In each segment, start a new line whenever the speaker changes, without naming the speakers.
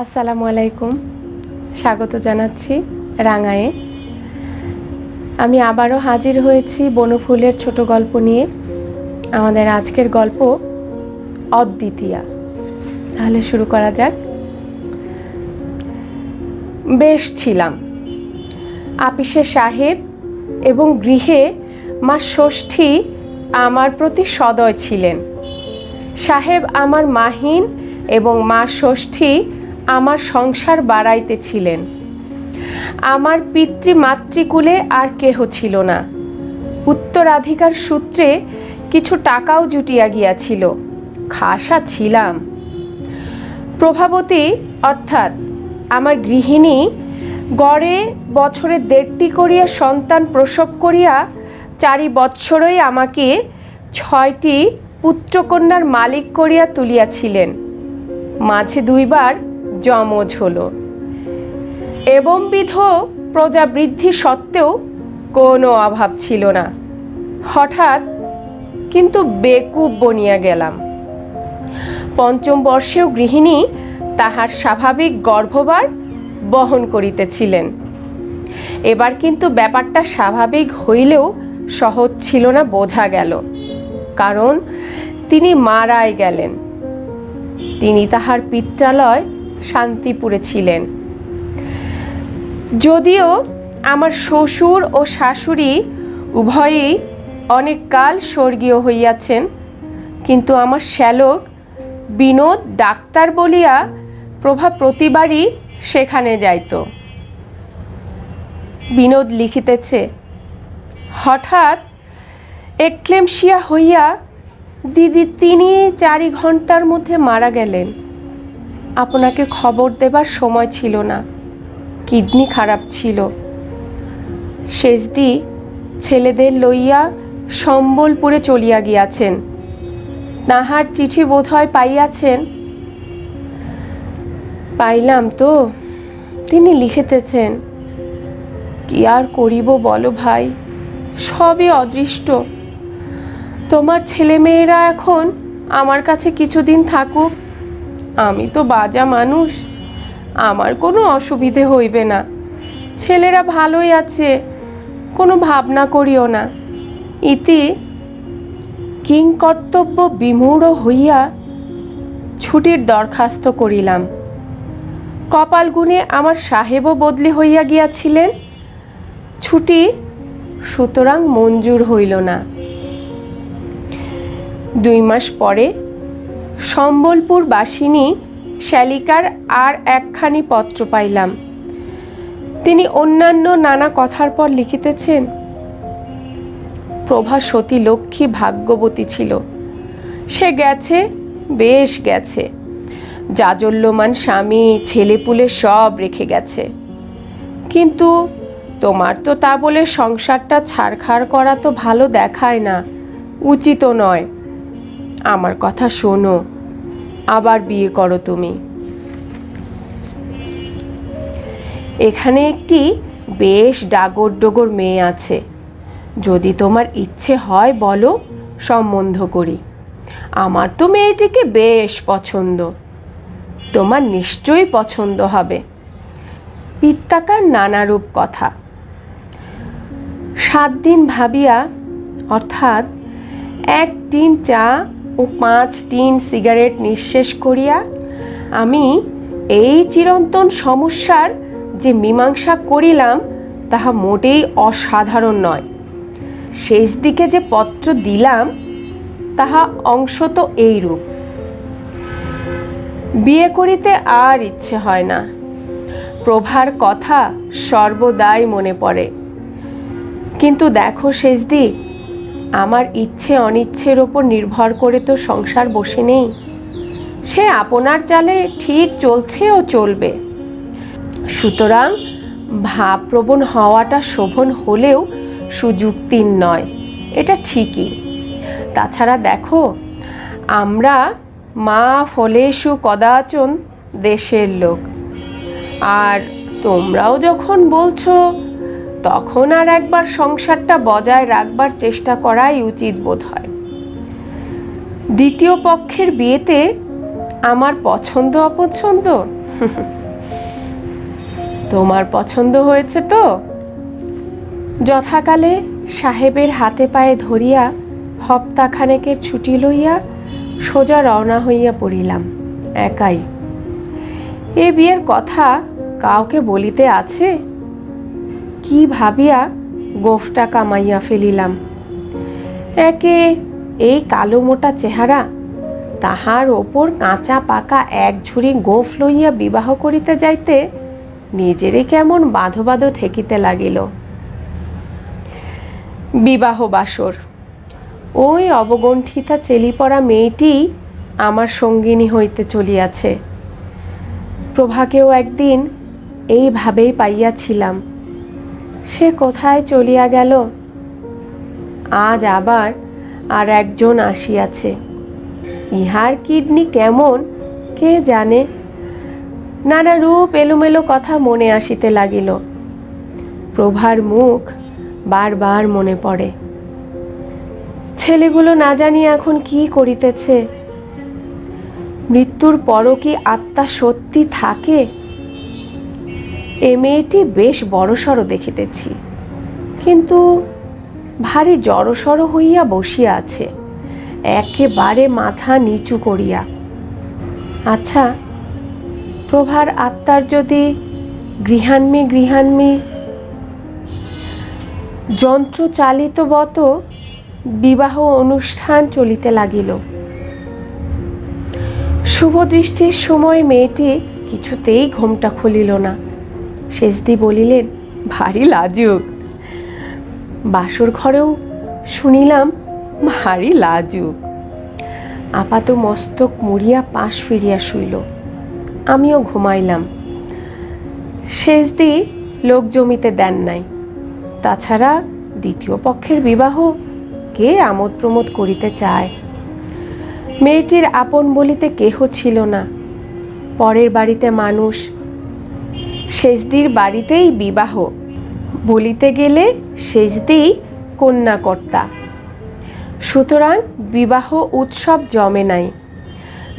আসসালামু আলাইকুম, স্বাগত জানাচ্ছি রাঙায়ে। আমি আবারও হাজির হয়েছি বনফুলের ছোট গল্প নিয়ে। আমাদের আজকের গল্প অদ্বিতীয়া। তাহলে শুরু করা যাক। বেশ ছিলাম। আপিসে সাহেব এবং গৃহে মা ষষ্ঠী আমার প্রতি সদয় ছিলেন। সাহেব আমার মাহিন এবং মা ষষ্ঠী আমার সংসার বাড়াইতেছিলেন। আমার পিতৃমাতৃকুলে আর কেহ ছিল না। উত্তরাধিকার সূত্রে কিছু টাকাও জুটিয়া গিয়াছিল। খাসা ছিলাম। প্রভাবতী অর্থাৎ আমার গৃহিণী গড়ে বছরে 1.5টি করিয়া সন্তান প্রসব করিয়া 4 বৎসরই আমাকে 6টি পুত্রকন্যার মালিক করিয়া তুলিয়াছিলেন। মাঝে 2 বার যমজ হল। এবংবিধ প্রজাবৃদ্ধি সত্ত্বেও কোনো অভাব ছিল না। হঠাৎ কিন্তু বেকুব বনিয়া গেলাম। 5ম বর্ষেও গৃহিণী তাহার স্বাভাবিক গর্ভভার বহন করিতেছিলেন। এবার কিন্তু ব্যাপারটা স্বাভাবিক হইলেও সহজ ছিল না, বোঝা গেল। কারণ তিনি মারাই গেলেন। তিনি তাহার পিত্রালয় শান্তিপুরে ছিলেন। যদিও আমার শ্বশুর ও শাশুড়ি উভয়েই অনেক কাল স্বর্গীয় হইয়াছেন, কিন্তু আমার শ্যালক বিনোদ ডাক্তার বলিয়া প্রভা প্রতিবারই সেখানে যাইত। বিনোদ লিখিতেছে, হঠাৎ এক্লেমশিয়া হইয়া দিদি 3-4 ঘন্টার মধ্যে মারা গেলেন। আপনাকে খবর দেবার সময় ছিল না। কিডনি খারাপ ছিল। শেষদি ছেলেদের লইয়া সম্বলপুরে চলিয়া গিয়াছেন। তাহার চিঠি বোধহয় পাইয়াছেন। পাইলাম তো। তিনি লিখিতেছেন, কি আর করিব বলো ভাই, সবই অদৃষ্ট। তোমার ছেলেমেয়েরা এখন আমার কাছে কিছুদিন থাকুক। আমি তো বাজা মানুষ, আমার কোনো অসুবিধে হইবে না। ছেলেরা ভালোই আছে, কোনো ভাবনা করিও না। ইতি কিংকর্তব্য বিমূঢ় হইয়া ছুটির দরখাস্ত করিলাম। কপাল গুণে আমার সাহেবও বদলি হইয়া গিয়াছিলেন। ছুটি সুতরাং মঞ্জুর হইল না। 2 মাস পরে সম্বলপুর বাসিনী শ্যালিকার আর একখানি পত্র পাইলাম। তিনি অন্যান্য নানা কথার পর লিখিতেছেন, প্রভা সতী লক্ষ্মী ভাগ্যবতী ছিল। সে গেছে, বেশ গেছে। জাজল্যমান স্বামী, ছেলেপুলে সব রেখে গেছে। কিন্তু তোমার তো তা বলে সংসারটা ছাড়খাড় করা তো ভালো দেখায় না, উচিত নয়। আমার কথা শোনো, আবার বিয়ে করো তুমি। এখানে একটি বেশ ডাগর ডোগর মেয়ে আছে। যদি তোমার ইচ্ছে হয় বলো, সম্বন্ধ করি। আমার তো মেয়েটিকে বেশ পছন্দ। তোমার নিশ্চয়ই পছন্দ হবে। ইত্যাকার নানারূপ কথা। 7 দিন ভাবিয়া, অর্থাৎ 1 টিন চা ও 5 টিন সিগারেট নিঃশেষ করিয়া আমি এই চিরন্তন সমস্যার যে মীমাংসা করিলাম তাহা মোটেই অসাধারণ নয়। শেষ দিকে যে পত্র দিলাম তাহা অংশত এইরূপ, বিয়ে করিতে আর ইচ্ছে হয় না। প্রভার কথা সর্বদাই মনে পড়ে। কিন্তু দেখো শেষদি, আমার ইচ্ছে অনিচ্ছের ওপর নির্ভর করে তো সংসার বসে নেই। সে আপনার চালে ঠিক চলছে ও চলবে। সুতরাং ভাবপ্রবণ হওয়াটা শোভন হলেও সুযুক্তির নয়, এটা ঠিকই। তাছাড়া দেখো, আমরা মা ফলেষু কদাচন দেশের লোক। আর তোমরাও যখন বলছো, তখন আর একবার সংসারটা বজায় রাখবার চেষ্টা করাই উচিত বোধ হয়। দ্বিতীয় পক্ষের বিয়েতে আমার পছন্দ অপছন্দ তোমার পছন্দ হয়েছে তো? যথাকালে সাহেবের হাতে পায়ে ধরিয়া হপ্তাখানেকের ছুটি লইয়া সোজা রওনা হইয়া পড়িলাম একাই। এ বিয়ের কথা কাউকে বলিতে আছে কি ভাবিয়া গোঁফটা কামাইয়া ফেলিলাম। একে এই কালো মোটা চেহারা, তাহার ওপর কাঁচা পাকা এক ঝুড়ি গোঁফ লইয়া বিবাহ করিতে যাইতে নিজেরই কেমন বাঁধো বাঁধো ঠেকিতে লাগিল। বিবাহ বাসর। ওই অবগণ্ঠিতা চেলিপড়া মেয়েটি আমার সঙ্গিনী হইতে চলিয়াছে। প্রভাকেও একদিন এইভাবেই পাইয়াছিলাম, সে কোথায় চলিয়া গেল। আজ আবার আর একজন আসিয়াছে, ইহার কিডনি কেমন কে জানে। নানা রূপ এলোমেলো কথা মনে আসিতে লাগিল। প্রভার মুখ বারবার মনে পড়ে। ছেলেগুলো না জানি এখন কি করিতেছে। মৃত্যুর পরও কি আত্মা সত্যি থাকে? এ মেয়েটি বেশ বড়সড় দেখিতেছি, কিন্তু ভারী জড়সড় হইয়া বসিয়া আছে, একেবারে মাথা নিচু করিয়া। আচ্ছা, প্রভার আত্মার যদি গৃহান্মী যন্ত্রচালিতবত বিবাহ অনুষ্ঠান চলিতে লাগিল। শুভদৃষ্টির সময় মেয়েটি কিছুতেই ঘোমটা খুলিল না। শেষদি বলিলেন, ভারী লাজুক। বাসর ঘরেও শুনিলাম ভারী লাজুক। আপাত মস্তক মুড়িয়া পাশ ফিরিয়া শুইল। আমিও ঘুমাইলাম। শেষদি লোক জমিতে দেন নাই। তাছাড়া দ্বিতীয় পক্ষের বিবাহ কে আমোদ প্রমোদ করিতে চায়? মেয়েটির আপন বলিতে কেহ ছিল না, পরের বাড়িতে মানুষ। শেষদির বাড়িতেই বিবাহ, বলিতে গেলে শেষদি কন্যাকর্তা। সুতরাং বিবাহ উৎসব জমে নাই,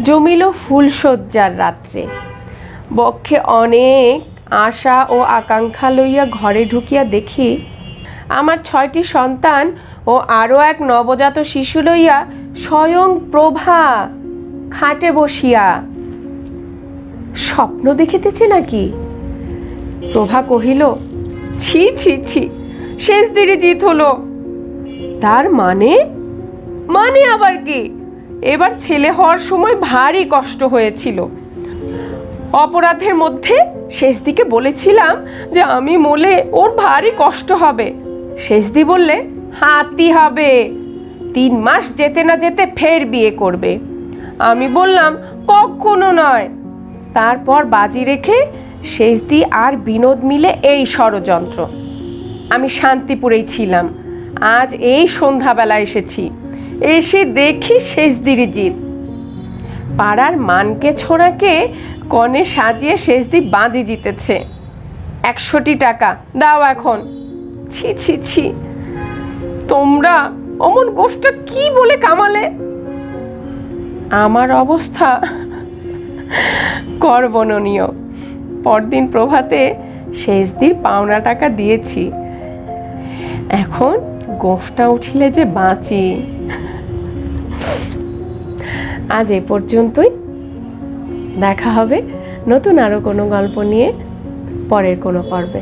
জমিল ফুলশয্যার রাত্রে। বক্ষে অনেক আশা ও আকাঙ্ক্ষা লইয়া ঘরে ঢুকিয়া দেখি আমার 6টি সন্তান ও আরও এক নবজাত শিশু লইয়া স্বয়ং প্রভা খাটে বসিয়া। স্বপ্ন দেখিতেছে নাকি? প্রভা কহিল, ছি ছি ছি, শেষদিরই জিত হলো। তার মানে আবার কি? এবার ছেলে হওয়ার সময় ভারী কষ্ট হয়েছিল। অপরাধের মধ্যে শেষদিকে বলেছিলাম যে আমি মরলে ওর ভারী কষ্ট হবে। শেষদি বললে, হাতি হবে, 3 মাস যেতে না যেতে ফের বিয়ে করবে। আমি বললাম, কখনো নয়। তারপর বাজি রেখে শেষদি আর বিনোদ মিলে এই ষড়যন্ত্র। আমি শান্তিপুরেই ছিলাম, আজ এই সন্ধ্যাবেলা এসেছি। এসে দেখি শেষদিরই জিত। পাড়ার মানকে ছোড়াকে কনে সাজিয়ে শেষদি বাজি জিতেছে। 100টি টাকা দাও এখন। ছি ছি ছি, তোমরা অমন গোষ্ঠটা কি বলে কামালে? আমার অবস্থা করবণনীয়। পরদিন প্রভাতে শেষদির পাওনা টাকা দিয়েছি। এখন গোঁফটা উঠিলে যে বাঁচি। আজ এ পর্যন্তই। দেখা হবে নতুন আরো কোনো গল্প নিয়ে পরের কোনো পর্বে।